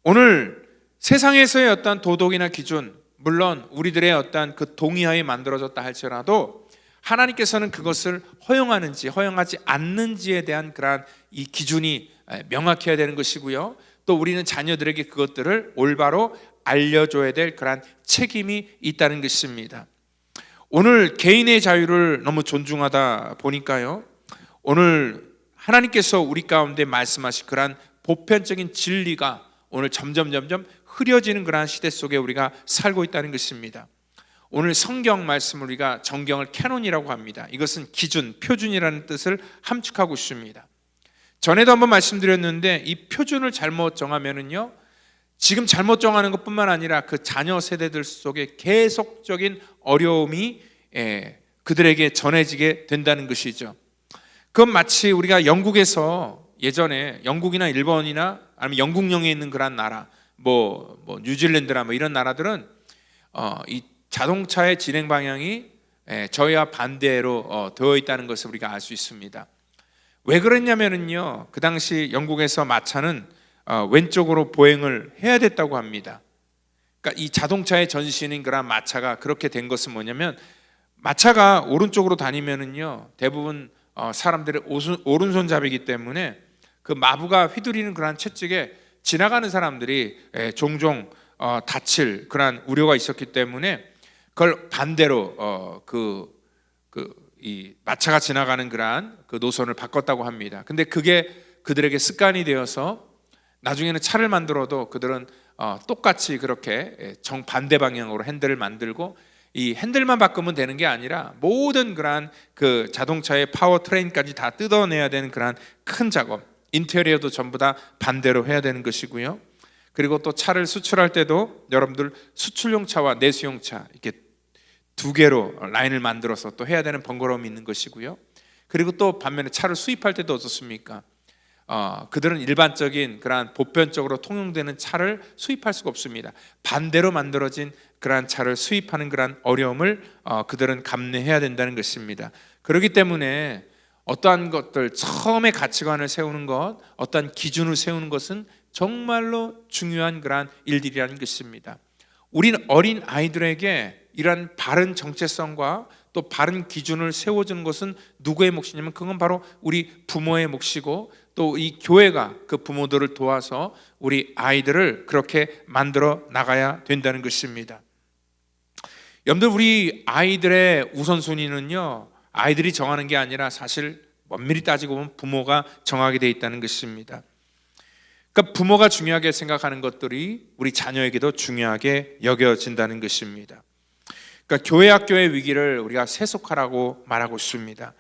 오늘 세상에서의 어떤 도덕이나 기준, 물론 우리들의 어떤 그 동의하에 만들어졌다 할지라도 하나님께서는 그것을 허용하는지 허용하지 않는지에 대한 그러한 이 기준이 명확해야 되는 것이고요. 또 우리는 자녀들에게 그것들을 올바로 알려줘야 될 그러한 책임이 있다는 것입니다. 오늘 개인의 자유를 너무 존중하다 보니까요, 오늘 하나님께서 우리 가운데 말씀하신 그러한 보편적인 진리가 오늘 점점 흐려지는 그러한 시대 속에 우리가 살고 있다는 것입니다. 오늘 성경 말씀을 우리가 정경을 캐논이라고 합니다. 이것은 기준, 표준이라는 뜻을 함축하고 있습니다. 전에도 한번 말씀드렸는데 이 표준을 잘못 정하면은요, 지금 잘못 정하는 것뿐만 아니라 그 자녀 세대들 속에 계속적인 어려움이 그들에게 전해지게 된다는 것이죠. 그건 마치 우리가 영국에서 예전에 영국이나 일본이나 아니면 영국령에 있는 그런 나라, 뭐 뉴질랜드나 뭐 이런 나라들은 이 자동차의 진행 방향이 저희와 반대로 되어 있다는 것을 우리가 알 수 있습니다. 왜 그랬냐면은요, 그 당시 영국에서 마차는 왼쪽으로 보행을 해야 됐다고 합니다. 그러니까 이 자동차의 전신인 그런 마차가 그렇게 된 것은 뭐냐면, 마차가 오른쪽으로 다니면은요 대부분 사람들의 오른손잡이기 때문에 그 마부가 휘두르는 그러한 채찍에 지나가는 사람들이 종종 다칠 그러한 우려가 있었기 때문에 그걸 반대로 이 마차가 지나가는 그러한 그 노선을 바꿨다고 합니다. 근데 그게 그들에게 습관이 되어서 나중에는 차를 만들어도 그들은 똑같이 그렇게 정반대 방향으로 핸들을 만들고, 이 핸들만 바꾸면 되는 게 아니라 모든 그러한 그 자동차의 파워 트레인까지 다 뜯어내야 되는 그러한 큰 작업, 인테리어도 전부 다 반대로 해야 되는 것이고요. 그리고 또 차를 수출할 때도 여러분들 수출용 차와 내수용 차 이렇게 두 개로 라인을 만들어서 또 해야 되는 번거로움이 있는 것이고요. 그리고 또 반면에 차를 수입할 때도 어떻습니까? 그들은 일반적인 그러한 보편적으로 통용되는 차를 수입할 수가 없습니다. 반대로 만들어진 그러한 차를 수입하는 그러한 어려움을 그들은 감내해야 된다는 것입니다. 그렇기 때문에 어떠한 것들, 처음에 가치관을 세우는 것, 어떠한 기준을 세우는 것은 정말로 중요한 그러한 일들이라는 것입니다. 우리는 어린 아이들에게 이러한 바른 정체성과 또 바른 기준을 세워주는 것은 누구의 몫이냐면, 그건 바로 우리 부모의 몫이고, 또 이 교회가 그 부모들을 도와서 우리 아이들을 그렇게 만들어 나가야 된다는 것입니다. 여러분들, 우리 아이들의 우선순위는요, 아이들이 정하는 게 아니라 사실 엄밀히 따지고 보면 부모가 정하게 돼 있다는 것입니다. 그러니까 부모가 중요하게 생각하는 것들이 우리 자녀에게도 중요하게 여겨진다는 것입니다. 그러니까 교회 학교의 위기를 우리가 세속화라고 말하고 있습니다.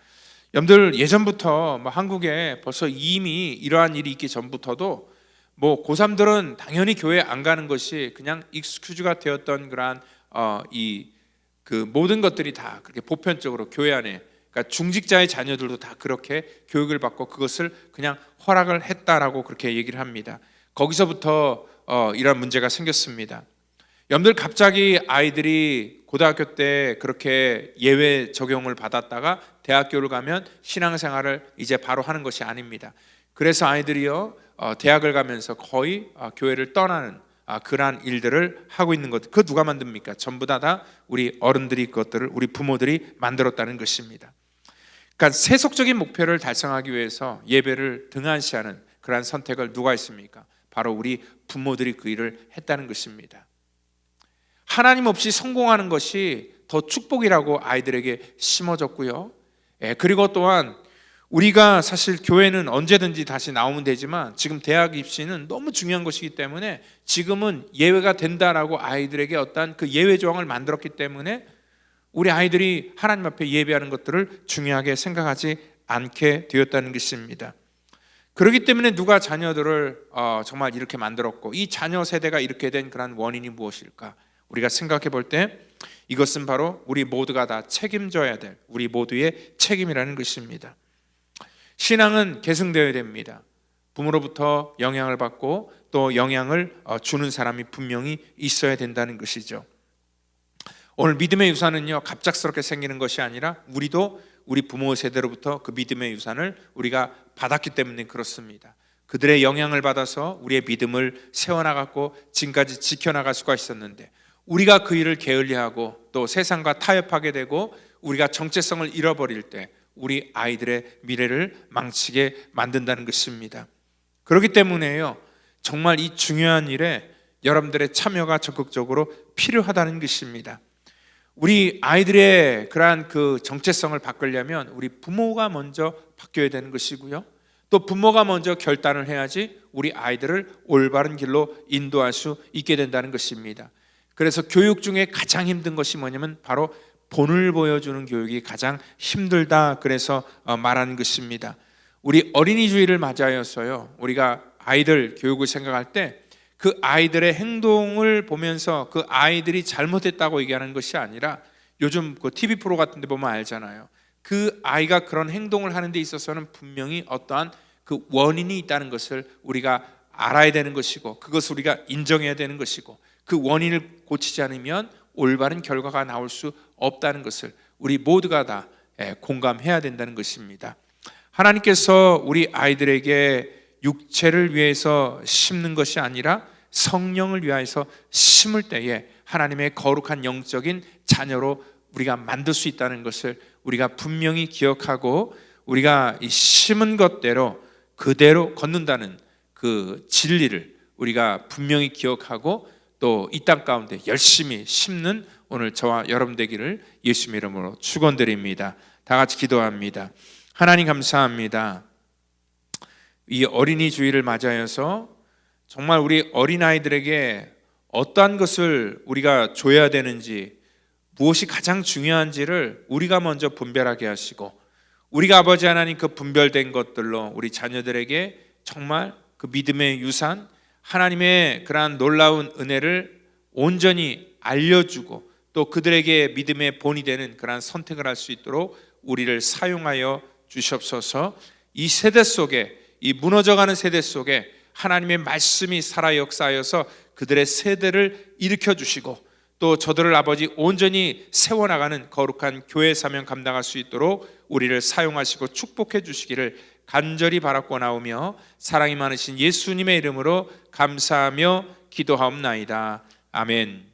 여러분들, 예전부터 한국에 벌써 이미 이러한 일이 있기 전부터도 고3들은 당연히 교회 안 가는 것이 그냥 익스큐즈가 되었던 그러한 그 모든 것들이 다 그렇게 보편적으로 교회 안에, 그러니까 중직자의 자녀들도 다 그렇게 교육을 받고 그것을 그냥 허락을 했다라고 그렇게 얘기를 합니다. 거기서부터 이런 문제가 생겼습니다. 여러분들, 갑자기 아이들이 고등학교 때 그렇게 예외 적용을 받았다가 대학교를 가면 신앙생활을 이제 바로 하는 것이 아닙니다. 그래서 아이들이요 대학을 가면서 거의 교회를 떠나는 그러한 일들을 하고 있는 것, 그 누가 만듭니까? 전부 다 우리 어른들이 그것들을, 우리 부모들이 만들었다는 것입니다. 그러니까 세속적인 목표를 달성하기 위해서 예배를 등한시하는 그러한 선택을 누가 했습니까? 바로 우리 부모들이 그 일을 했다는 것입니다. 하나님 없이 성공하는 것이 더 축복이라고 아이들에게 심어졌고요. 그리고 또한 우리가 사실 교회는 언제든지 다시 나오면 되지만 지금 대학 입시는 너무 중요한 것이기 때문에 지금은 예외가 된다라고 아이들에게 어떤 그 예외 조항을 만들었기 때문에 우리 아이들이 하나님 앞에 예배하는 것들을 중요하게 생각하지 않게 되었다는 것입니다. 그렇기 때문에 누가 자녀들을 정말 이렇게 만들었고, 이 자녀 세대가 이렇게 된 그런 원인이 무엇일까? 우리가 생각해 볼 때 이것은 바로 우리 모두가 다 책임져야 될 우리 모두의 책임이라는 것입니다. 신앙은 계승되어야 됩니다. 부모로부터 영향을 받고 또 영향을 주는 사람이 분명히 있어야 된다는 것이죠. 오늘 믿음의 유산은요, 갑작스럽게 생기는 것이 아니라 우리도 우리 부모 세대로부터 그 믿음의 유산을 우리가 받았기 때문에 그렇습니다. 그들의 영향을 받아서 우리의 믿음을 세워나갔고 지금까지 지켜나갈 수가 있었는데, 우리가 그 일을 게을리하고 또 세상과 타협하게 되고 우리가 정체성을 잃어버릴 때 우리 아이들의 미래를 망치게 만든다는 것입니다. 그렇기 때문에요, 정말 이 중요한 일에 여러분들의 참여가 적극적으로 필요하다는 것입니다. 우리 아이들의 그러한 그 정체성을 바꾸려면 우리 부모가 먼저 바뀌어야 되는 것이고요, 또 부모가 먼저 결단을 해야지 우리 아이들을 올바른 길로 인도할 수 있게 된다는 것입니다. 그래서 교육 중에 가장 힘든 것이 뭐냐면 바로 본을 보여주는 교육이 가장 힘들다, 그래서 말하는 것입니다. 우리 어린이 주일을 맞이하여서요, 우리가 아이들 교육을 생각할 때 그 아이들의 행동을 보면서 그 아이들이 잘못했다고 얘기하는 것이 아니라, 요즘 그 TV 프로 같은 데 보면 알잖아요. 그 아이가 그런 행동을 하는 데 있어서는 분명히 어떠한 그 원인이 있다는 것을 우리가 알아야 되는 것이고, 그것을 우리가 인정해야 되는 것이고, 그 원인을 고치지 않으면 올바른 결과가 나올 수 없다는 것을 우리 모두가 다 공감해야 된다는 것입니다. 하나님께서 우리 아이들에게 육체를 위해서 심는 것이 아니라 성령을 위하여서 심을 때에 하나님의 거룩한 영적인 자녀로 우리가 만들 수 있다는 것을 우리가 분명히 기억하고, 우리가 이 심은 것대로 그대로 걷는다는 그 진리를 우리가 분명히 기억하고, 또 이 땅 가운데 열심히 심는 오늘 저와 여러분 되기를 예수님의 이름으로 축원드립니다. 다 같이 기도합니다. 하나님 감사합니다. 이 어린이 주일을 맞이하여서 정말 우리 어린아이들에게 어떠한 것을 우리가 줘야 되는지, 무엇이 가장 중요한지를 우리가 먼저 분별하게 하시고, 우리가 아버지 하나님 그 분별된 것들로 우리 자녀들에게 정말 그 믿음의 유산, 하나님의 그러한 놀라운 은혜를 온전히 알려주고, 또 그들에게 믿음의 본이 되는 그러한 선택을 할 수 있도록 우리를 사용하여 주시옵소서. 이 세대 속에, 이 무너져가는 세대 속에 하나님의 말씀이 살아 역사하여서 그들의 세대를 일으켜 주시고, 또 저들을 아버지 온전히 세워나가는 거룩한 교회 사명 감당할 수 있도록 우리를 사용하시고 축복해 주시기를 간절히 바라고나오며, 사랑이 많으신 예수님의 이름으로 감사하며 기도하옵나이다. 아멘.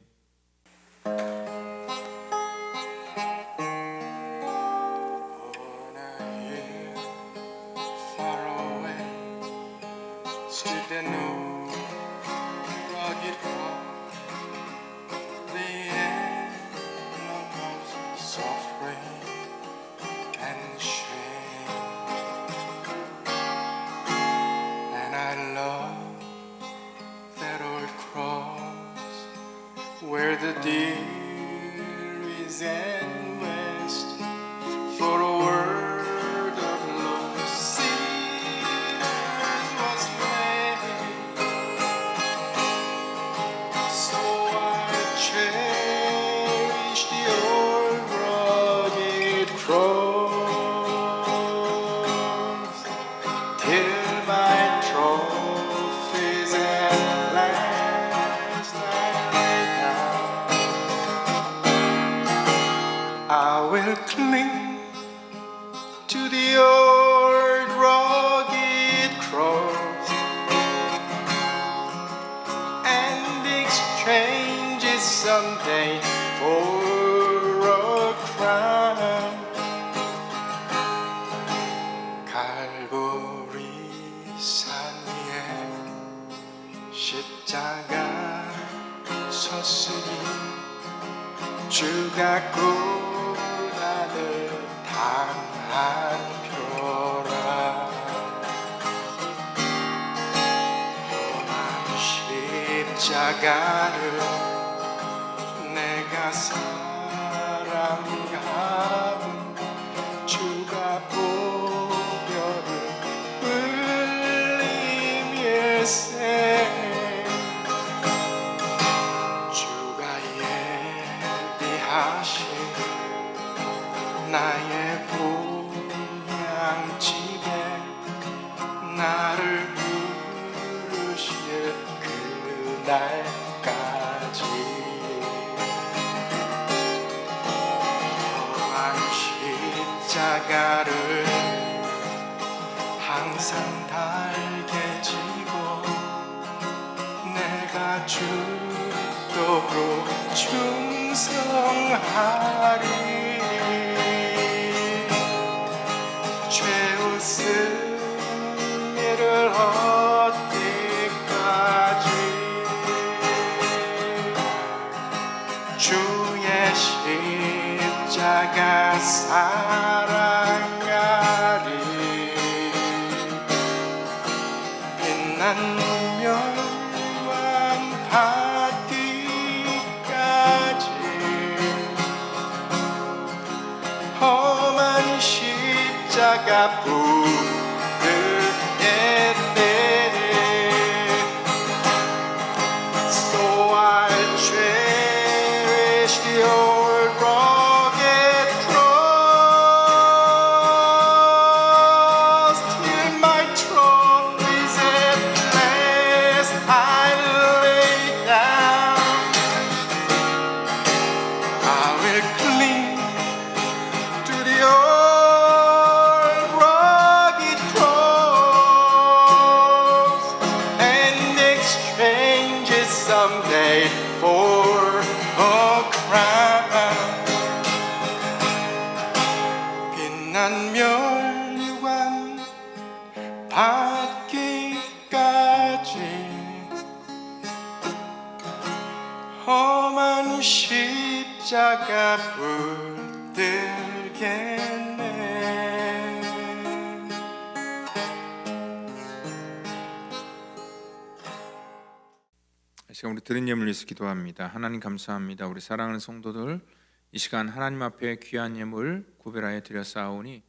Where the deer is and west for a word of love sinners was made. So I cherish the old rugged cross till my trophies at last I will cling to the old rugged cross and exchange it someday for a crown. 갈보리 산 위에 십자가 섰으니 주가 고난을 당한 표라. 험한 십자가를 내가 사랑하는 주가 보혈을 흘리밀세. 주가 예비하신 나의 보양집에 나를 부르실 그날까지 험한 십자가를 항상 달게 지고 내가 죽도록 충성하리. 죄웃음이를 얻기까지 주의 십자가 사랑하리. 빛난 멸망 받기까지 험한 십자가 So I cherish the old rugged cross till my throne 난 멸류관 받기까지 험한 십자가 붙들겠네. 지금 우리 드린 예물 위해서 기도합니다. 하나님 감사합니다. 우리 사랑하는 성도들 이 시간 하나님 앞에 귀한 예물 구별하여 드렸사오니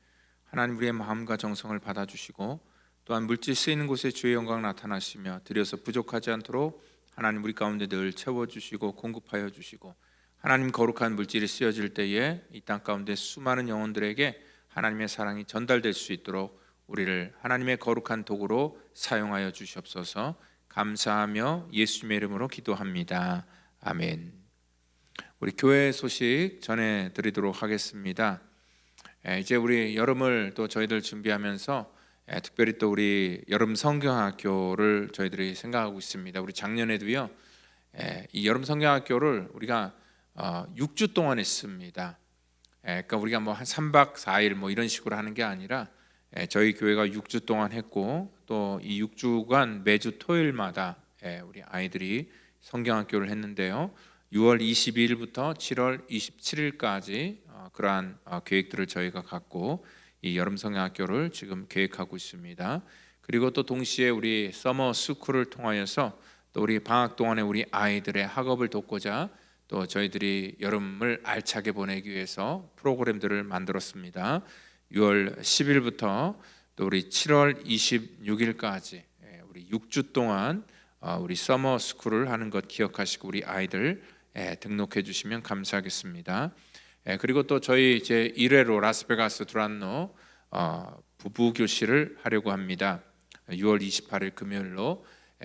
하나님 우리의 마음과 정성을 받아주시고 또한 물질 쓰이는 곳에 주의 영광 나타나시며 드려서 부족하지 않도록 하나님 우리 가운데 늘 채워주시고 공급하여 주시고 하나님 거룩한 물질이 쓰여질 때에 이 땅 가운데 수많은 영혼들에게 하나님의 사랑이 전달될 수 있도록 우리를 하나님의 거룩한 도구로 사용하여 주시옵소서. 감사하며 예수님의 이름으로 기도합니다. 아멘. 우리 교회 소식 전해드리도록 하겠습니다. 이제 우리 여름을 또 저희들 준비하면서 특별히 또 우리 여름 성경학교를 저희들이 생각하고 있습니다. 우리 작년에도요 이 여름 성경학교를 우리가 6주 동안 했습니다. 그러니까 우리가 뭐 한 3박 4일 뭐 이런 식으로 하는 게 아니라 저희 교회가 6주 동안 했고 또 이 6주간 매주 토요일마다 우리 아이들이 성경학교를 했는데요. 6월 22일부터 7월 27일까지 그러한 계획들을 저희가 갖고 이 여름 성경학교를 지금 계획하고 있습니다. 그리고 또 동시에 우리 서머 스쿨을 통하여서 또 우리 방학 동안에 우리 아이들의 학업을 돕고자 또 저희들이 여름을 알차게 보내기 위해서 프로그램들을 만들었습니다. 6월 10일부터 또 우리 7월 26일까지 우리 6주 동안 우리 서머 스쿨을 하는 것 기억하시고 우리 아이들 등록해 주시면 감사하겠습니다. 그리고 또 저희 이제 1회로 라스베가스 두란노 부부 교실을 하려고 합니다. 6월 28일 금요일로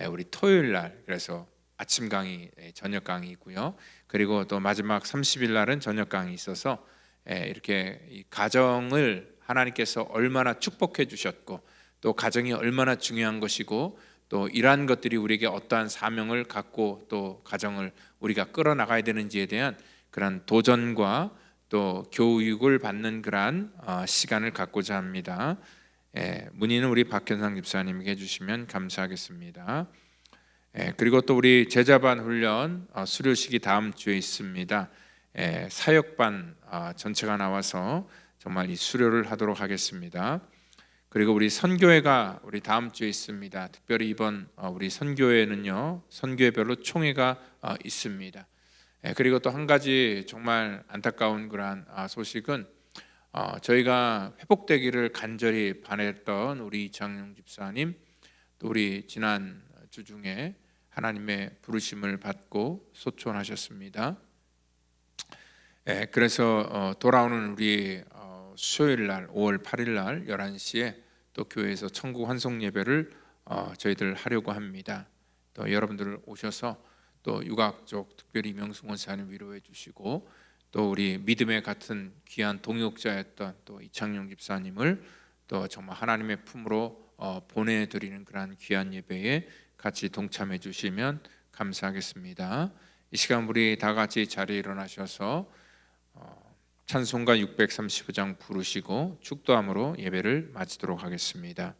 우리 토요일 날 그래서 아침 강의, 저녁 강의이고요. 그리고 또 마지막 30일 날은 저녁 강의 있어서 이렇게 이 가정을 하나님께서 얼마나 축복해 주셨고 또 가정이 얼마나 중요한 것이고 또 이러한 것들이 우리에게 어떠한 사명을 갖고 또 가정을 우리가 끌어나가야 되는지에 대한 그런 도전과 또 교육을 받는 그러한 시간을 갖고자 합니다. 문의는 우리 박현상 집사님에게 해주시면 감사하겠습니다. 그리고 또 우리 제자반 훈련 수료식이 다음 주에 있습니다. 사역반 전체가 나와서 정말 이 수료를 하도록 하겠습니다. 그리고 우리 선교회가 우리 다음 주에 있습니다. 특별히 이번 우리 선교회는요 선교회별로 총회가 있습니다. 그리고 또 한 가지 정말 안타까운 그러한 소식은 저희가 회복되기를 간절히 바랬던 우리 이창용 집사님 또 우리 지난 주 중에 하나님의 부르심을 받고 소천하셨습니다. 그래서 돌아오는 우리 수요일 날 5월 8일 날 11시에 또 교회에서 천국 환송 예배를 저희들 하려고 합니다. 또 여러분들 오셔서 또 육아쪽 특별히 명승 원사님 위로해 주시고 또 우리 믿음의 같은 귀한 동역자였던 또 이창용 집사님을 또 정말 하나님의 품으로 보내드리는 그러한 귀한 예배에 같이 동참해 주시면 감사하겠습니다. 이 시간 우리 다 같이 자리에 일어나셔서 찬송가 635장 부르시고 축도함으로 예배를 마치도록 하겠습니다.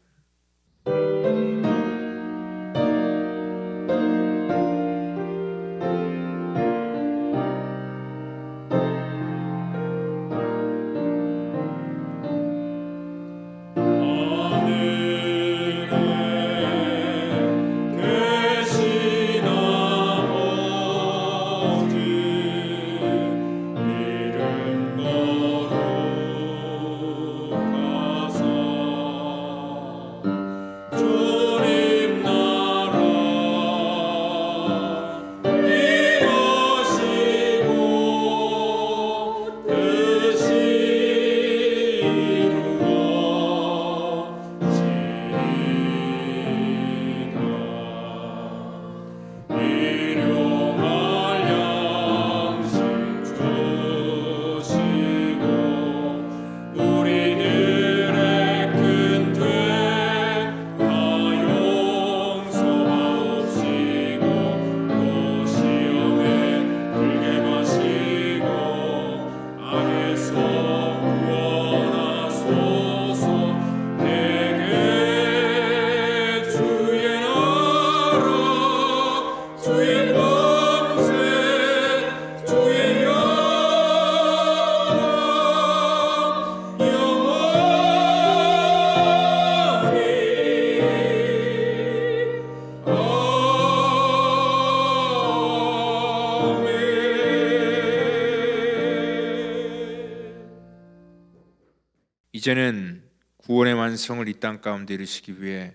이제는 구원의 완성을 이 땅 가운데 이루시기 위해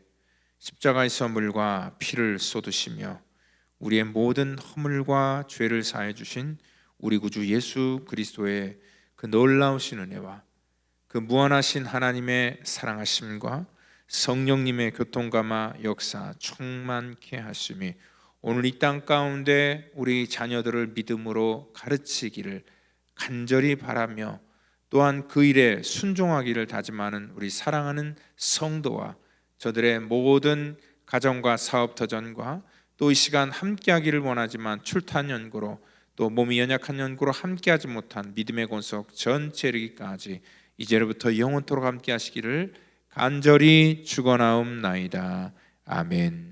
십자가의 선물과 피를 쏟으시며 우리의 모든 허물과 죄를 사해 주신 우리 구주 예수 그리스도의 그 놀라우신 은혜와 그 무한하신 하나님의 사랑하심과 성령님의 교통감화 역사 충만케 하심이 오늘 이 땅 가운데 우리 자녀들을 믿음으로 가르치기를 간절히 바라며 또한 그 일에 순종하기를 다짐하는 우리 사랑하는 성도와 저들의 모든 가정과 사업 터전과 또 이 시간 함께하기를 원하지만 출탄 연고로 또 몸이 연약한 연고로 함께하지 못한 믿음의 권속 전체 이르기까지 이제로부터 영원토록 함께하시기를 간절히 축원하옵나이다. 아멘.